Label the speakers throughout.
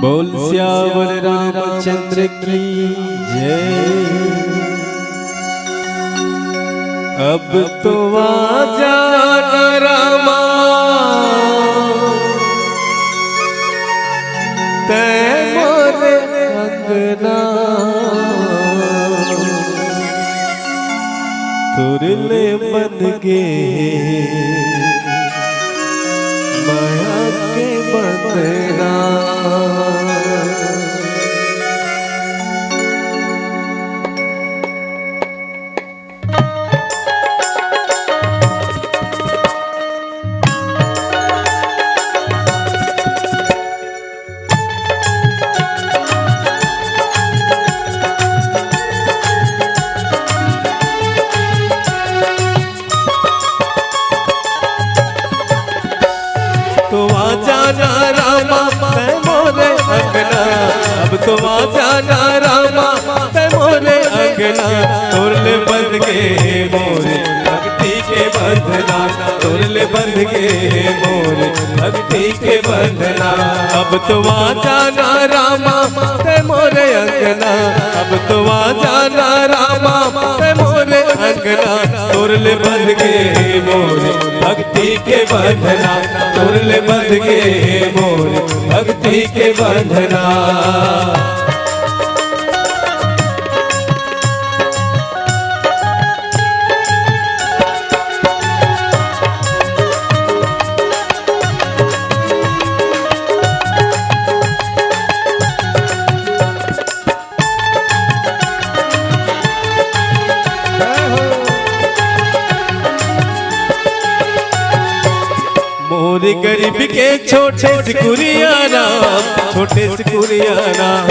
Speaker 1: बोल श्यावर रामचंद्र की जय। अब तो आजा रामा तै मोरे अंगना, तुरले बन के माया के बंधना। तो आजा ना रामा तै मोरे अंगना, अब तो आजा ना रामा तै मोरे अंगना, तुरले बंध के मोरे भक्ति के बंधना, तुरले बंध के मोरे भक्ति के बंधना। अब तो आजा ना रामा तै मोरे अंगना, अब तो आजा ना रामा तै मोरे अंगना, तुरले बंध के मोरे भक्ति के बंधना, तुरले बंध के मोरे भक्ति के बंधना। मोरे गरीब के छोटे से कुरिया राम, छोटे से कुरिया राम,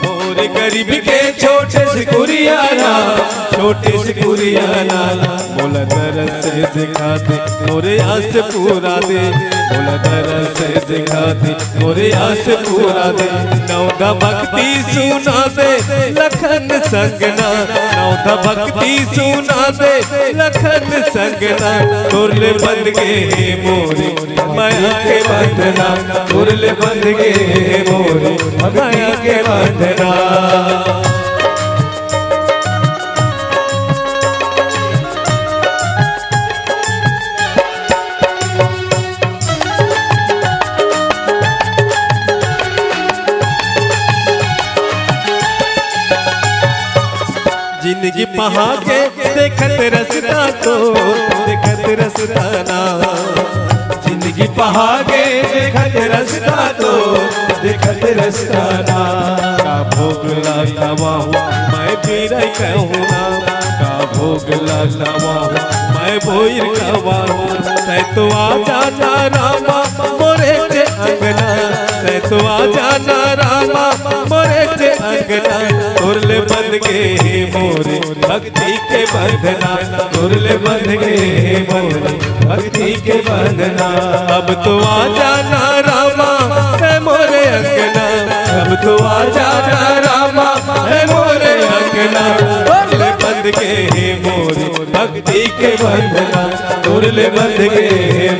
Speaker 1: मोरे गरीब के छोटे से कुरिया राम, छोटे से कुरिया राम। मोला दरस से दिखा दे मोरे आस पूरा दे, मोला दरस से दिखा दे मोरे आस पूरा दे। नौदा भक्ति सुना दे लखन संगना, नौदा भक्ति सुना दे लखन संगना, तुरले बंध के मोरे माया के बंधना, तुरले बंध के मोरे माया के बंधना। जिंदगी पहा के देखत रसता तो देखत रसता ना, जिंदगी पहा के देखत रसता तो देखत रसता ना। का भोग लगावा मैं पीर कहूँ ना, का भोग लगावा मैं बोइर कहवा। तै तो आजा ना रामा मोरे के अंगना, तै तो आजा ना रामा मोरे के अंगना, तुरले बंध के मोरे भक्ति के बंधना, तुरले बंध के मोरे भक्ति के बंधना। अब तो आजा ना रामा तै मोरे अंगना, अब तो आजा ना रामा तै मोरे अंगना, तुरले बंध के मोरे भक्ति के बंधना, तुरले बंध के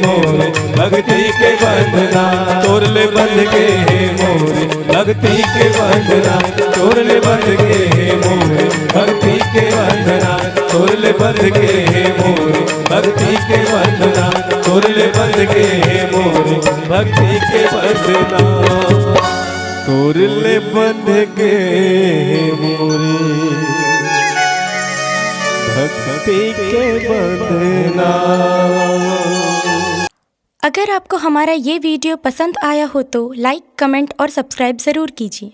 Speaker 1: मोरे भक्ति के बंधना, तुरले बंध के मोरे भक्ति के बंधना, तुरले बंध के मोरे भक्ति के बंधना, तुरले बंध के मोरे भक्ति के बंधना, तुरले बंध के मोरे भक्ति के बंधना, तुरले बंध के मोरे भक्ति के बंधना।
Speaker 2: अगर आपको हमारा ये वीडियो पसंद आया हो तो लाइक, कमेंट और सब्सक्राइब ज़रूर कीजिए।